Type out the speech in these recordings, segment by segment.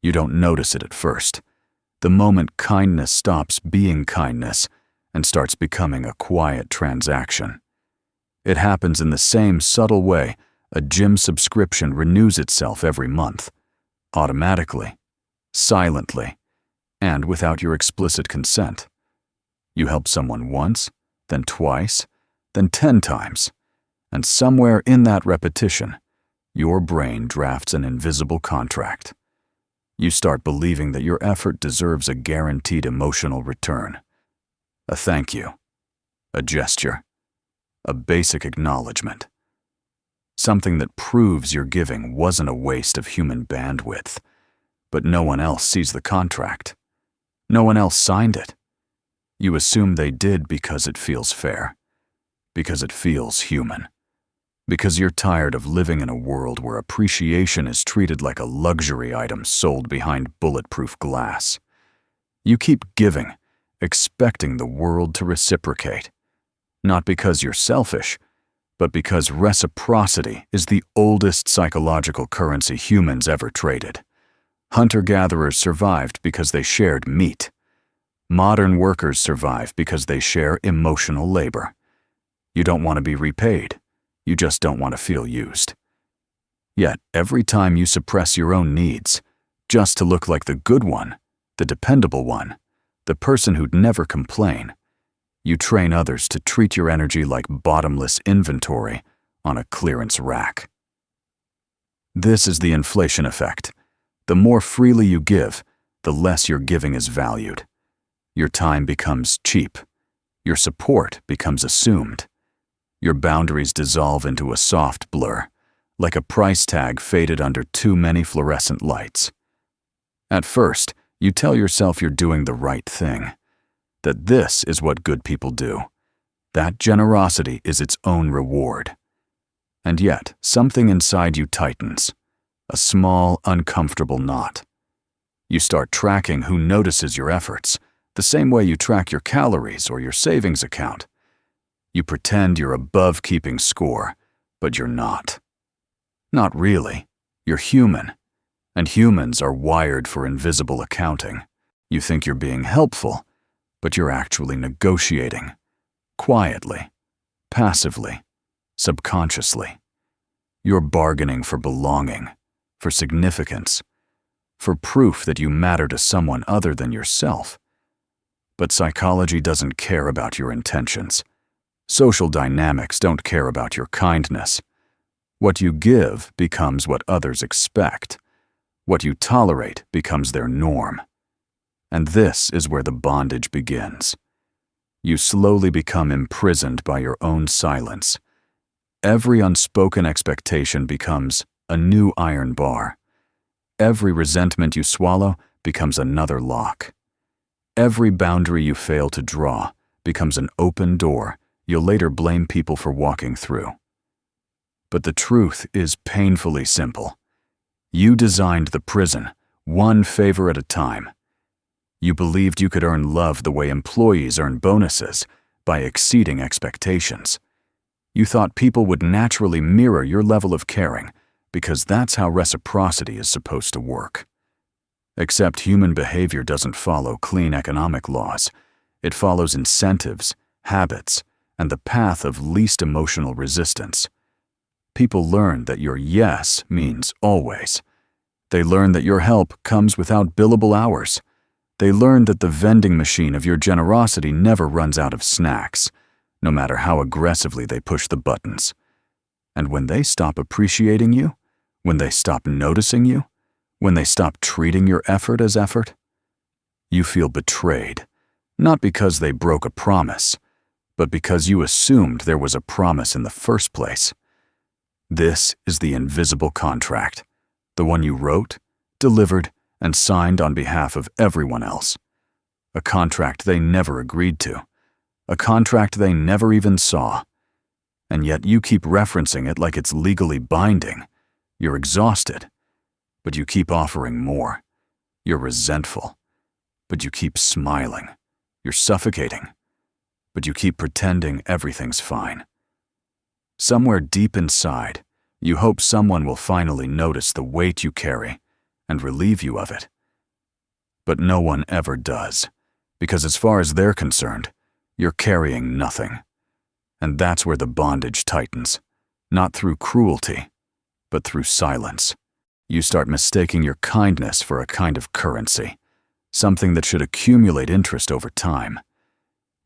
You don't notice it at first. The moment kindness stops being kindness and starts becoming a quiet transaction. It happens in the same subtle way a gym subscription renews itself every month, automatically, silently, and without your explicit consent. You help someone once, then twice, then 10 times, and somewhere in that repetition, your brain drafts an invisible contract. You start believing that your effort deserves a guaranteed emotional return. A thank you, a gesture, a basic acknowledgement. Something that proves your giving wasn't a waste of human bandwidth, but no one else sees the contract. No one else signed it. You assume they did because it feels fair, because it feels human, because you're tired of living in a world where appreciation is treated like a luxury item sold behind bulletproof glass. You keep giving, expecting the world to reciprocate, not because you're selfish, but because reciprocity is the oldest psychological currency humans ever traded. Hunter-gatherers survived because they shared meat. Modern workers survive because they share emotional labor. You don't want to be repaid. You just don't want to feel used. Yet, every time you suppress your own needs, just to look like the good one, the dependable one, the person who'd never complain, you train others to treat your energy like bottomless inventory on a clearance rack. This is the inflation effect. The more freely you give, the less your giving is valued. Your time becomes cheap. Your support becomes assumed. Your boundaries dissolve into a soft blur, like a price tag faded under too many fluorescent lights. At first, you tell yourself you're doing the right thing, that this is what good people do. That generosity is its own reward. And yet, something inside you tightens, a small, uncomfortable knot. You start tracking who notices your efforts, the same way you track your calories or your savings account. You pretend you're above keeping score, but you're not. Not really. You're human, and humans are wired for invisible accounting. You think you're being helpful, but you're actually negotiating, quietly, passively, subconsciously. You're bargaining for belonging, for significance, for proof that you matter to someone other than yourself. But psychology doesn't care about your intentions. Social dynamics don't care about your kindness. What you give becomes what others expect. What you tolerate becomes their norm. And this is where the bondage begins. You slowly become imprisoned by your own silence. Every unspoken expectation becomes a new iron bar. Every resentment you swallow becomes another lock. Every boundary you fail to draw becomes an open door you'll later blame people for walking through. But the truth is painfully simple. You designed the prison, one favor at a time. You believed you could earn love the way employees earn bonuses, by exceeding expectations. You thought people would naturally mirror your level of caring, because that's how reciprocity is supposed to work. Except human behavior doesn't follow clean economic laws. It follows incentives, habits, and the path of least emotional resistance. People learn that your yes means always. They learn that your help comes without billable hours. They learn that the vending machine of your generosity never runs out of snacks, no matter how aggressively they push the buttons. And when they stop appreciating you, when they stop noticing you, when they stop treating your effort as effort, you feel betrayed, not because they broke a promise, but because you assumed there was a promise in the first place. This is the invisible contract, the one you wrote, delivered, and signed on behalf of everyone else. A contract they never agreed to, a contract they never even saw. And yet you keep referencing it like it's legally binding. You're exhausted, but you keep offering more. You're resentful, but you keep smiling. You're suffocating, but you keep pretending everything's fine. Somewhere deep inside, you hope someone will finally notice the weight you carry and relieve you of it. But no one ever does, because as far as they're concerned, you're carrying nothing. And that's where the bondage tightens, not through cruelty, but through silence. You start mistaking your kindness for a kind of currency, something that should accumulate interest over time.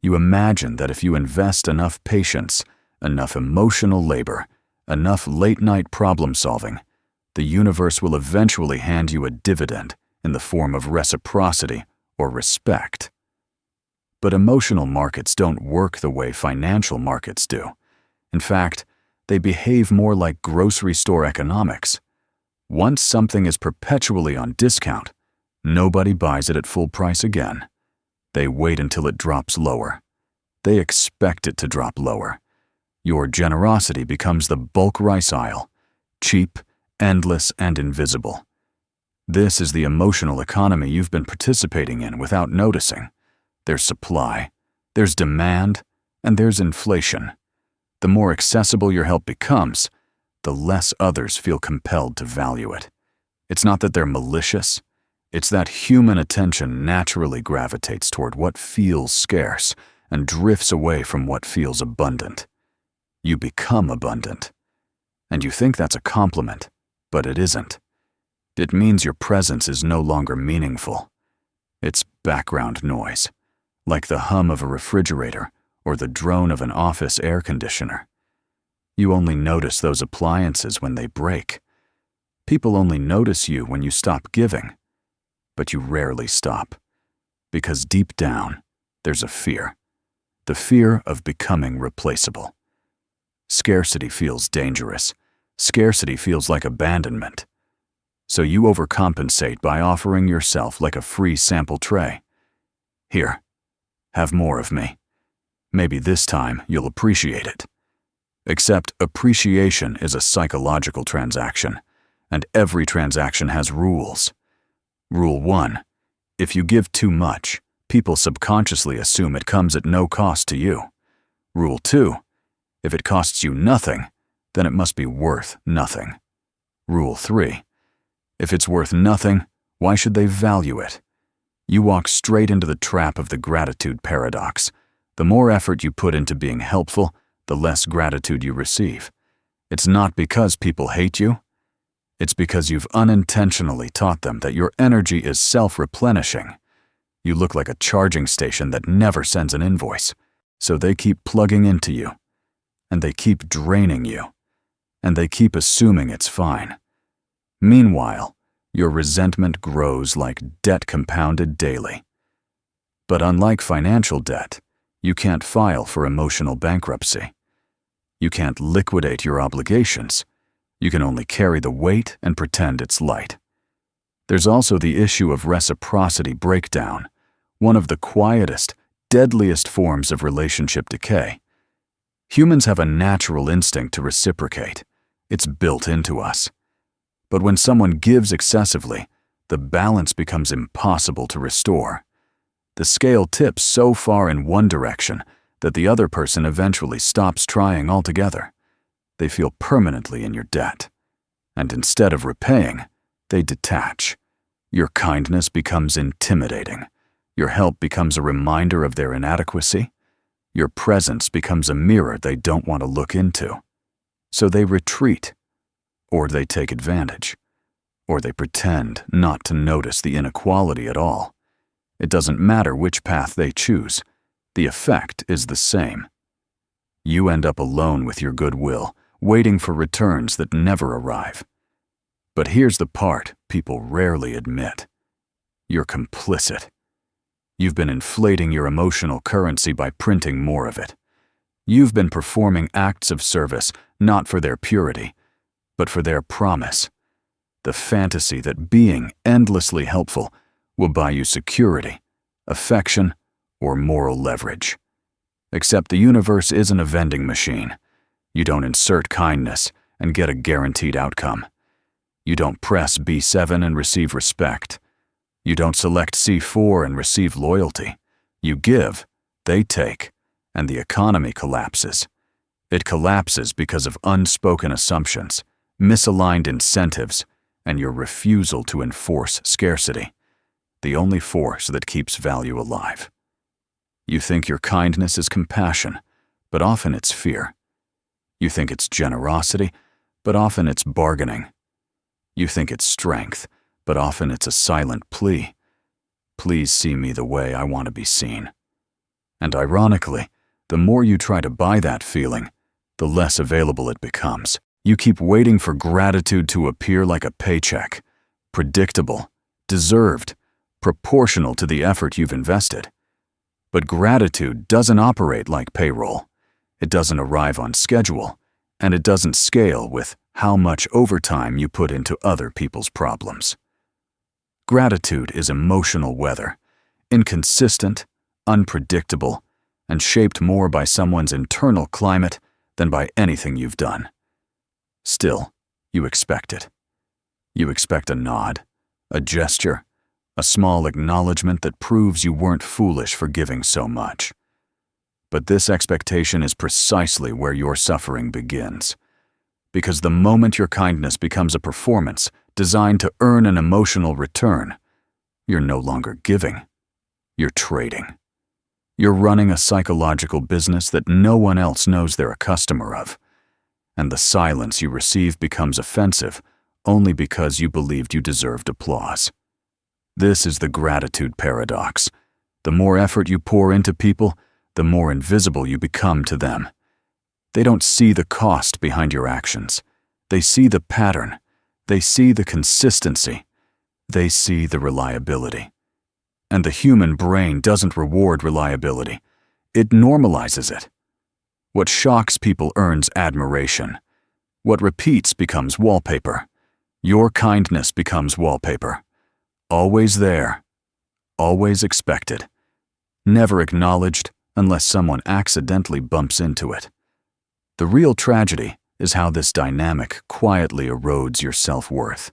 You imagine that if you invest enough patience, enough emotional labor, enough late-night problem-solving, the universe will eventually hand you a dividend in the form of reciprocity or respect. But emotional markets don't work the way financial markets do. In fact, they behave more like grocery store economics. Once something is perpetually on discount, nobody buys it at full price again. They wait until it drops lower. They expect it to drop lower. Your generosity becomes the bulk rice aisle, cheap, endless, and invisible. This is the emotional economy you've been participating in without noticing. There's supply, there's demand, and there's inflation. The more accessible your help becomes, the less others feel compelled to value it. It's not that they're malicious. It's that human attention naturally gravitates toward what feels scarce and drifts away from what feels abundant. You become abundant. And you think that's a compliment, but it isn't. It means your presence is no longer meaningful. It's background noise, like the hum of a refrigerator or the drone of an office air conditioner. You only notice those appliances when they break. People only notice you when you stop giving. But you rarely stop, because deep down, there's a fear. The fear of becoming replaceable. Scarcity feels dangerous. Scarcity feels like abandonment. So you overcompensate by offering yourself like a free sample tray. Here, have more of me. Maybe this time you'll appreciate it. Except appreciation is a psychological transaction, and every transaction has rules. Rule 1. If you give too much, people subconsciously assume it comes at no cost to you. Rule 2. If it costs you nothing, then it must be worth nothing. Rule 3. If it's worth nothing, why should they value it? You walk straight into the trap of the gratitude paradox. The more effort you put into being helpful, the less gratitude you receive. It's not because people hate you. It's because you've unintentionally taught them that your energy is self-replenishing. You look like a charging station that never sends an invoice, so they keep plugging into you. And they keep draining you. And they keep assuming it's fine. Meanwhile, your resentment grows like debt compounded daily. But unlike financial debt, you can't file for emotional bankruptcy. You can't liquidate your obligations. You can only carry the weight and pretend it's light. There's also the issue of reciprocity breakdown, one of the quietest, deadliest forms of relationship decay. Humans have a natural instinct to reciprocate. It's built into us. But when someone gives excessively, the balance becomes impossible to restore. The scale tips so far in one direction that the other person eventually stops trying altogether. They feel permanently in your debt. And instead of repaying, they detach. Your kindness becomes intimidating. Your help becomes a reminder of their inadequacy. Your presence becomes a mirror they don't want to look into. So they retreat, or they take advantage, or they pretend not to notice the inequality at all. It doesn't matter which path they choose. The effect is the same. You end up alone with your goodwill, waiting for returns that never arrive. But here's the part people rarely admit. You're complicit. You've been inflating your emotional currency by printing more of it. You've been performing acts of service not for their purity, but for their promise. The fantasy that being endlessly helpful will buy you security, affection, or moral leverage. Except the universe isn't a vending machine. You don't insert kindness and get a guaranteed outcome. You don't press B7 and receive respect. You don't select C4 and receive loyalty. You give, they take, and the economy collapses. It collapses because of unspoken assumptions, misaligned incentives, and your refusal to enforce scarcity, the only force that keeps value alive. You think your kindness is compassion, but often it's fear. You think it's generosity, but often it's bargaining. You think it's strength, but often it's a silent plea. Please see me the way I want to be seen. And ironically, the more you try to buy that feeling, the less available it becomes. You keep waiting for gratitude to appear like a paycheck, predictable, deserved, proportional to the effort you've invested. But gratitude doesn't operate like payroll. It doesn't arrive on schedule, and it doesn't scale with how much overtime you put into other people's problems. Gratitude is emotional weather, inconsistent, unpredictable, and shaped more by someone's internal climate than by anything you've done. Still, you expect it. You expect a nod, a gesture, a small acknowledgement that proves you weren't foolish for giving so much. But this expectation is precisely where your suffering begins. Because the moment your kindness becomes a performance designed to earn an emotional return, you're no longer giving, you're trading. You're running a psychological business that no one else knows they're a customer of. And the silence you receive becomes offensive only because you believed you deserved applause. This is the gratitude paradox. The more effort you pour into people, the more invisible you become to them. They don't see the cost behind your actions. They see the pattern. They see the consistency. They see the reliability. And the human brain doesn't reward reliability. It normalizes it. What shocks people earns admiration. What repeats becomes wallpaper. Your kindness becomes wallpaper. Always there. Always expected. Never acknowledged unless someone accidentally bumps into it. The real tragedy is how this dynamic quietly erodes your self-worth.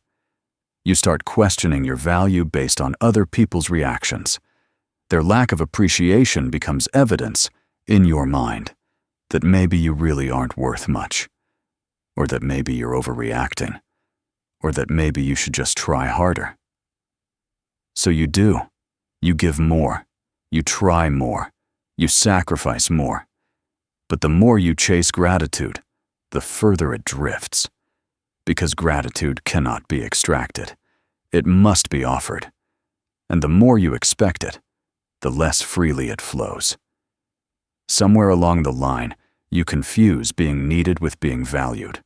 You start questioning your value based on other people's reactions. Their lack of appreciation becomes evidence in your mind that maybe you really aren't worth much, or that maybe you're overreacting, or that maybe you should just try harder. So you do. You give more. You try more. You sacrifice more. But the more you chase gratitude, the further it drifts. Because gratitude cannot be extracted. It must be offered. And the more you expect it, the less freely it flows. Somewhere along the line, you confuse being needed with being valued.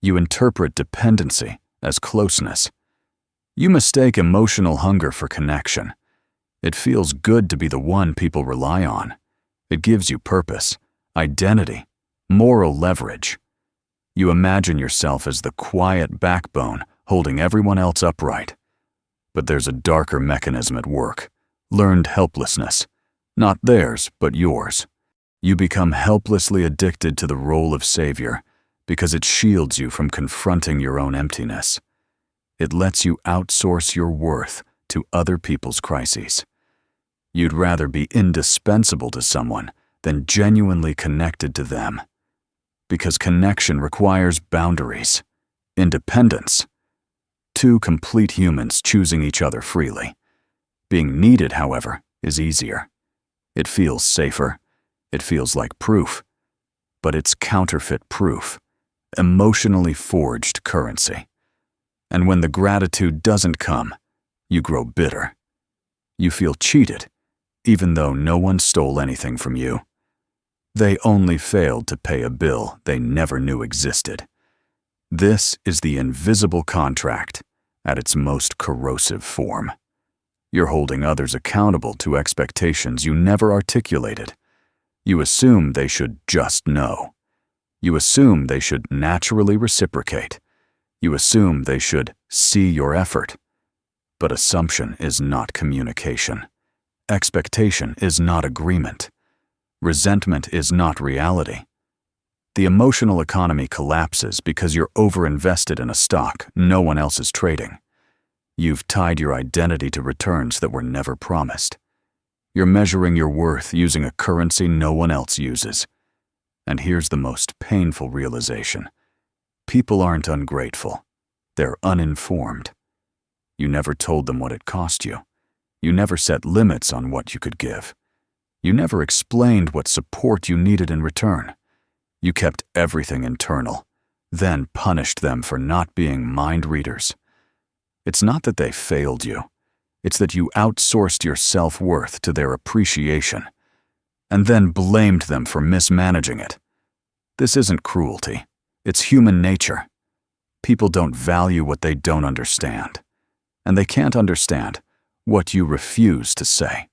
You interpret dependency as closeness. You mistake emotional hunger for connection. It feels good to be the one people rely on. It gives you purpose, identity, moral leverage. You imagine yourself as the quiet backbone holding everyone else upright. But there's a darker mechanism at work, learned helplessness. Not theirs, but yours. You become helplessly addicted to the role of savior because it shields you from confronting your own emptiness. It lets you outsource your worth to other people's crises. You'd rather be indispensable to someone than genuinely connected to them. Because connection requires boundaries, independence. Two complete humans choosing each other freely. Being needed, however, is easier. It feels safer. It feels like proof. But it's counterfeit proof, emotionally forged currency. And when the gratitude doesn't come, you grow bitter. You feel cheated, even though no one stole anything from you. They only failed to pay a bill they never knew existed. This is the invisible contract at its most corrosive form. You're holding others accountable to expectations you never articulated. You assume they should just know. You assume they should naturally reciprocate. You assume they should see your effort. But assumption is not communication. Expectation is not agreement. Resentment is not reality. The emotional economy collapses because you're overinvested in a stock no one else is trading. You've tied your identity to returns that were never promised. You're measuring your worth using a currency no one else uses. And here's the most painful realization. People aren't ungrateful. They're uninformed. You never told them what it cost you. You never set limits on what you could give. You never explained what support you needed in return. You kept everything internal, then punished them for not being mind readers. It's not that they failed you. It's that you outsourced your self-worth to their appreciation, and then blamed them for mismanaging it. This isn't cruelty. It's human nature. People don't value what they don't understand, and they can't understand what you refuse to say.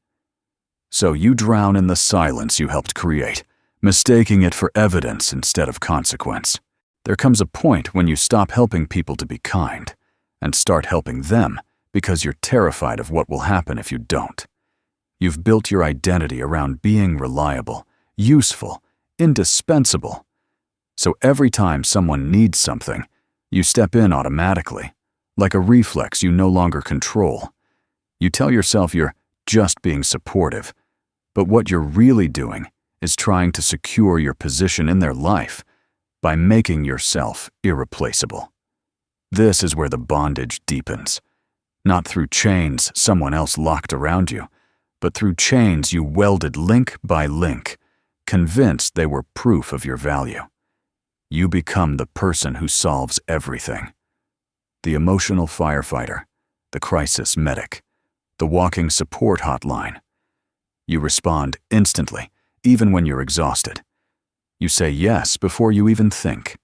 So you drown in the silence you helped create, mistaking it for evidence instead of consequence. There comes a point when you stop helping people to be kind and start helping them because you're terrified of what will happen if you don't. You've built your identity around being reliable, useful, indispensable. So every time someone needs something, you step in automatically, like a reflex you no longer control. You tell yourself you're just being supportive, but what you're really doing is trying to secure your position in their life by making yourself irreplaceable. This is where the bondage deepens, not through chains someone else locked around you, but through chains you welded link by link, convinced they were proof of your value. You become the person who solves everything. The emotional firefighter, the crisis medic, the walking support hotline. You respond instantly, even when you're exhausted. You say yes before you even think.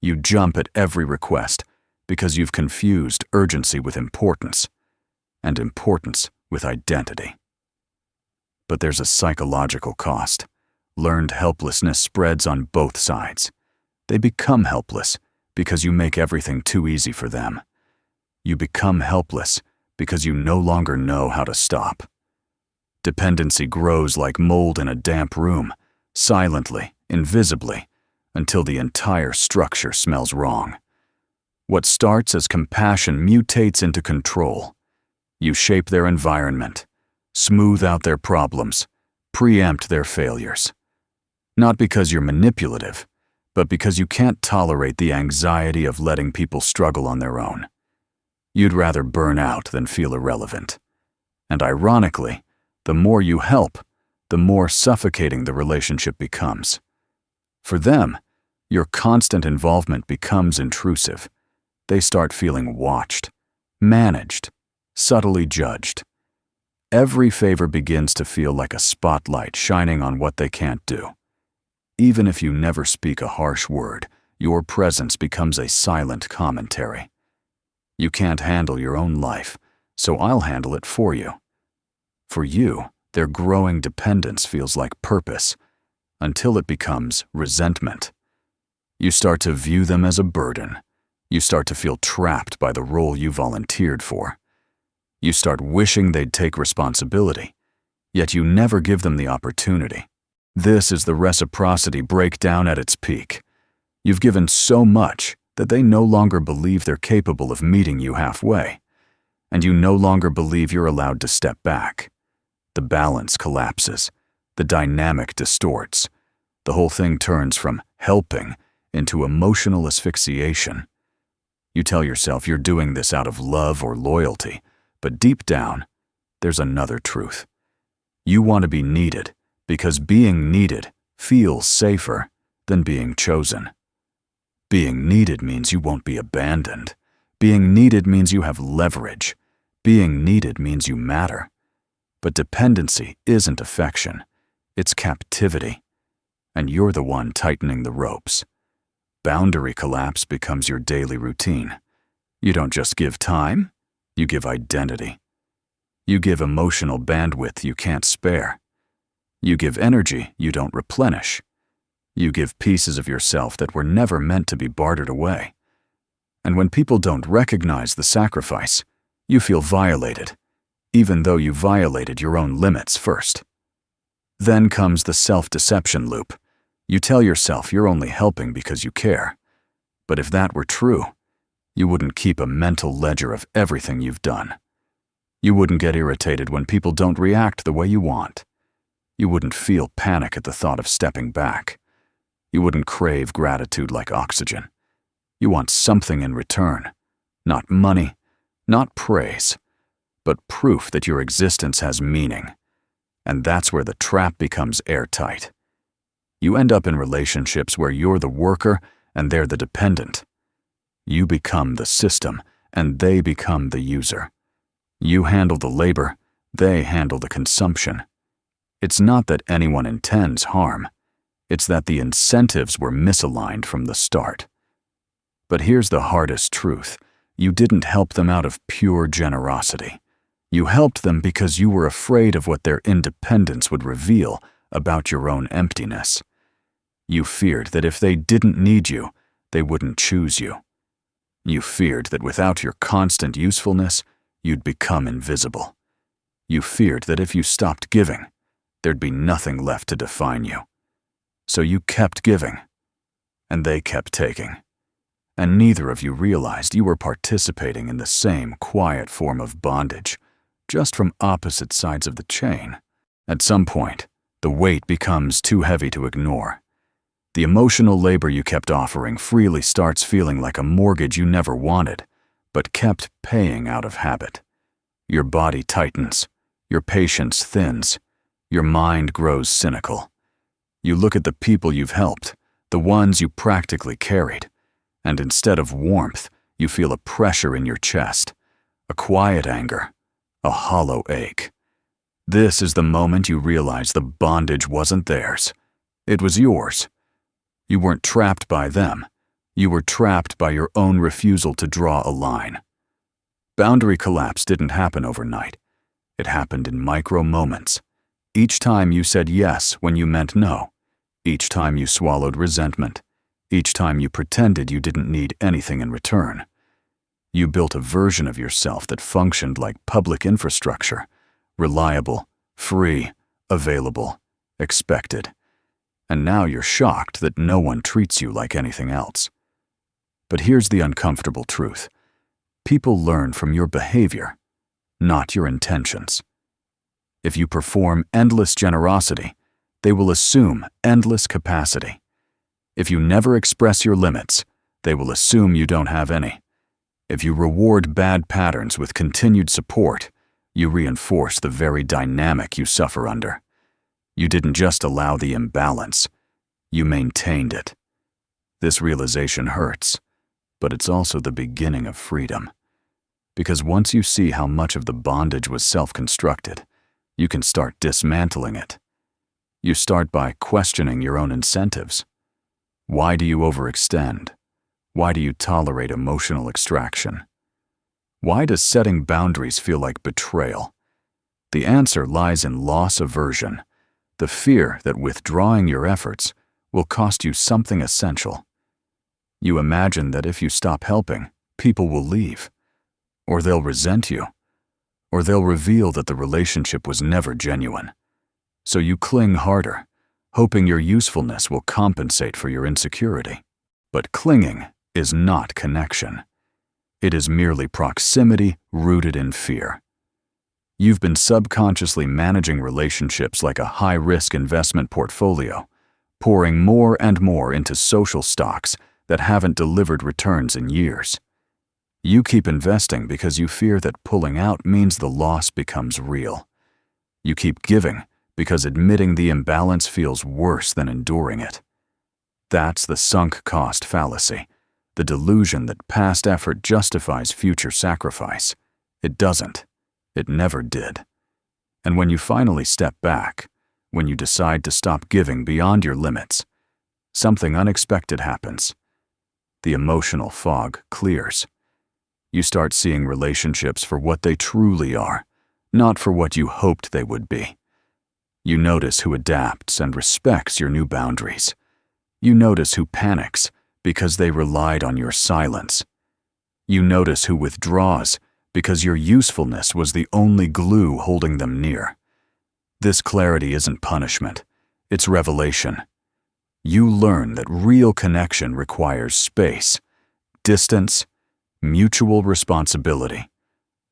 You jump at every request because you've confused urgency with importance, and importance with identity. But there's a psychological cost. Learned helplessness spreads on both sides. They become helpless because you make everything too easy for them. You become helpless because you no longer know how to stop. Dependency grows like mold in a damp room, silently, invisibly, until the entire structure smells wrong. What starts as compassion mutates into control. You shape their environment, smooth out their problems, preempt their failures. Not because you're manipulative, but because you can't tolerate the anxiety of letting people struggle on their own. You'd rather burn out than feel irrelevant. And ironically, the more you help, the more suffocating the relationship becomes. For them, your constant involvement becomes intrusive. They start feeling watched, managed, subtly judged. Every favor begins to feel like a spotlight shining on what they can't do. Even if you never speak a harsh word, your presence becomes a silent commentary. You can't handle your own life, so I'll handle it for you. For you, their growing dependence feels like purpose, until it becomes resentment. You start to view them as a burden. You start to feel trapped by the role you volunteered for. You start wishing they'd take responsibility, yet you never give them the opportunity. This is the reciprocity breakdown at its peak. You've given so much that they no longer believe they're capable of meeting you halfway, and you no longer believe you're allowed to step back. The balance collapses. The dynamic distorts. The whole thing turns from helping into emotional asphyxiation. You tell yourself you're doing this out of love or loyalty, but deep down, there's another truth. You want to be needed because being needed feels safer than being chosen. Being needed means you won't be abandoned. Being needed means you have leverage. Being needed means you matter. But dependency isn't affection. It's captivity. And you're the one tightening the ropes. Boundary collapse becomes your daily routine. You don't just give time, you give identity. You give emotional bandwidth you can't spare. You give energy you don't replenish. You give pieces of yourself that were never meant to be bartered away. And when people don't recognize the sacrifice, you feel violated, even though you violated your own limits first. Then comes the self-deception loop. You tell yourself you're only helping because you care. But if that were true, you wouldn't keep a mental ledger of everything you've done. You wouldn't get irritated when people don't react the way you want. You wouldn't feel panic at the thought of stepping back. You wouldn't crave gratitude like oxygen. You want something in return, Not money, not praise, but proof that your existence has meaning. And that's where the trap becomes airtight. You end up in relationships where you're the worker and they're the dependent. You become the system and they become the user. You handle the labor, they handle the consumption. It's not that anyone intends harm. It's that the incentives were misaligned from the start. But here's the hardest truth. You didn't help them out of pure generosity. You helped them because you were afraid of what their independence would reveal about your own emptiness. You feared that if they didn't need you, they wouldn't choose you. You feared that without your constant usefulness, you'd become invisible. You feared that if you stopped giving, there'd be nothing left to define you. So you kept giving, and they kept taking. And neither of you realized you were participating in the same quiet form of bondage, just from opposite sides of the chain. At some point, the weight becomes too heavy to ignore. The emotional labor you kept offering freely starts feeling like a mortgage you never wanted, but kept paying out of habit. Your body tightens, your patience thins, your mind grows cynical. You look at the people you've helped, the ones you practically carried, and instead of warmth, you feel a pressure in your chest, a quiet anger, a hollow ache. This is the moment you realize the bondage wasn't theirs. It was yours. You weren't trapped by them. You were trapped by your own refusal to draw a line. Boundary collapse didn't happen overnight. It happened in micro moments. Each time you said yes when you meant no. Each time you swallowed resentment. Each time you pretended you didn't need anything in return. You built a version of yourself that functioned like public infrastructure, reliable, free, available, expected. And now you're shocked that no one treats you like anything else. But here's the uncomfortable truth. People learn from your behavior, not your intentions. If you perform endless generosity, they will assume endless capacity. If you never express your limits, they will assume you don't have any. If you reward bad patterns with continued support, you reinforce the very dynamic you suffer under. You didn't just allow the imbalance, you maintained it. This realization hurts, but it's also the beginning of freedom. Because once you see how much of the bondage was self-constructed, you can start dismantling it. You start by questioning your own incentives. Why do you overextend? Why do you tolerate emotional extraction? Why does setting boundaries feel like betrayal? The answer lies in loss aversion, the fear that withdrawing your efforts will cost you something essential. You imagine that if you stop helping, people will leave, or they'll resent you, or they'll reveal that the relationship was never genuine. So you cling harder, hoping your usefulness will compensate for your insecurity. But clinging is not connection. It is merely proximity rooted in fear. You've been subconsciously managing relationships like a high-risk investment portfolio, pouring more and more into social stocks that haven't delivered returns in years. You keep investing because you fear that pulling out means the loss becomes real. You keep giving because admitting the imbalance feels worse than enduring it. That's the sunk cost fallacy, the delusion that past effort justifies future sacrifice. It doesn't. It never did. And when you finally step back, when you decide to stop giving beyond your limits, something unexpected happens. The emotional fog clears. You start seeing relationships for what they truly are, not for what you hoped they would be. You notice who adapts and respects your new boundaries. You notice who panics because they relied on your silence. You notice who withdraws because your usefulness was the only glue holding them near. This clarity isn't punishment, it's revelation. You learn that real connection requires space, distance, mutual responsibility.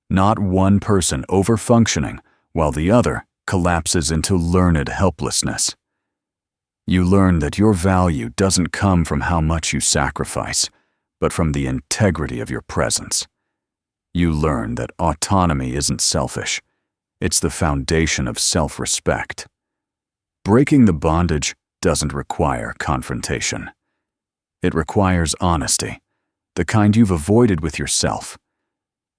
Not one person overfunctioning while the other collapses into learned helplessness. You learn that your value doesn't come from how much you sacrifice, but from the integrity of your presence. You learn that autonomy isn't selfish. It's the foundation of self-respect. Breaking the bondage doesn't require confrontation. It requires honesty, the kind you've avoided with yourself.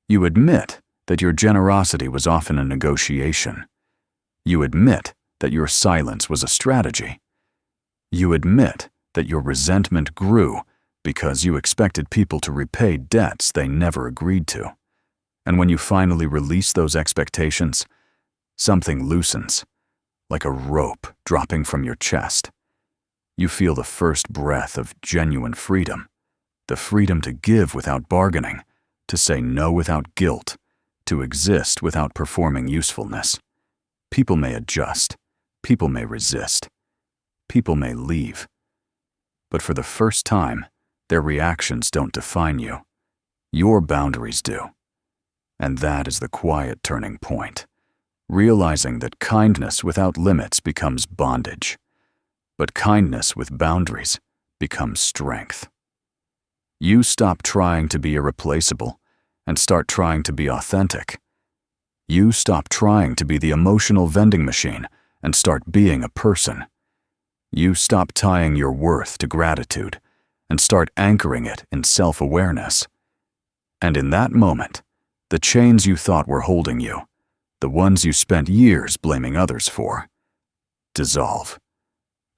You admit that your generosity was often a negotiation. You admit that your silence was a strategy. You admit that your resentment grew because you expected people to repay debts they never agreed to. And when you finally release those expectations, something loosens, like a rope dropping from your chest. You feel the first breath of genuine freedom, the freedom to give without bargaining, to say no without guilt, to exist without performing usefulness. People may adjust, people may resist, people may leave. But for the first time, their reactions don't define you. Your boundaries do. And that is the quiet turning point, realizing that kindness without limits becomes bondage, but kindness with boundaries becomes strength. You stop trying to be irreplaceable and start trying to be authentic. You stop trying to be the emotional vending machine and start being a person. You stop tying your worth to gratitude and start anchoring it in self-awareness. And in that moment, the chains you thought were holding you, the ones you spent years blaming others for, dissolve.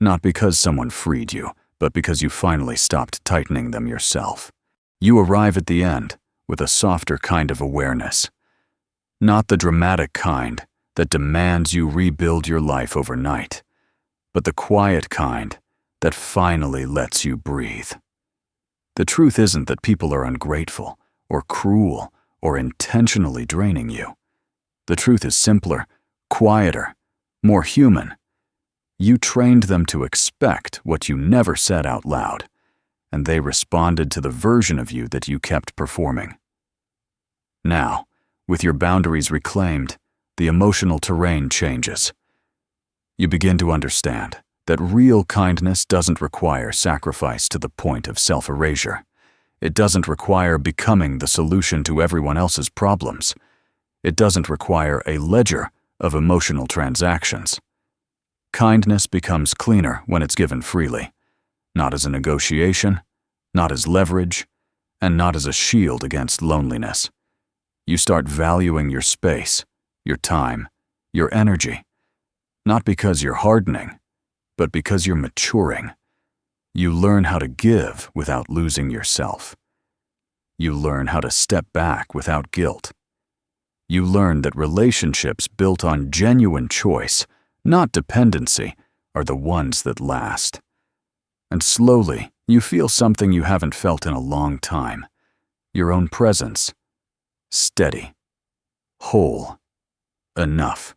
Not because someone freed you, but because you finally stopped tightening them yourself. You arrive at the end with a softer kind of awareness. Not the dramatic kind that demands you rebuild your life overnight, but the quiet kind that finally lets you breathe. The truth isn't that people are ungrateful or cruel or intentionally draining you. The truth is simpler, quieter, more human. You trained them to expect what you never said out loud, and they responded to the version of you that you kept performing. Now, with your boundaries reclaimed, the emotional terrain changes. You begin to understand that real kindness doesn't require sacrifice to the point of self-erasure. It doesn't require becoming the solution to everyone else's problems. It doesn't require a ledger of emotional transactions. Kindness becomes cleaner when it's given freely, not as a negotiation, not as leverage, and not as a shield against loneliness. You start valuing your space, your time, your energy, not because you're hardening, but because you're maturing. You learn how to give without losing yourself. You learn how to step back without guilt. You learn that relationships built on genuine choice, not dependency, are the ones that last. And slowly, you feel something you haven't felt in a long time. Your own presence. Steady. Whole. Enough.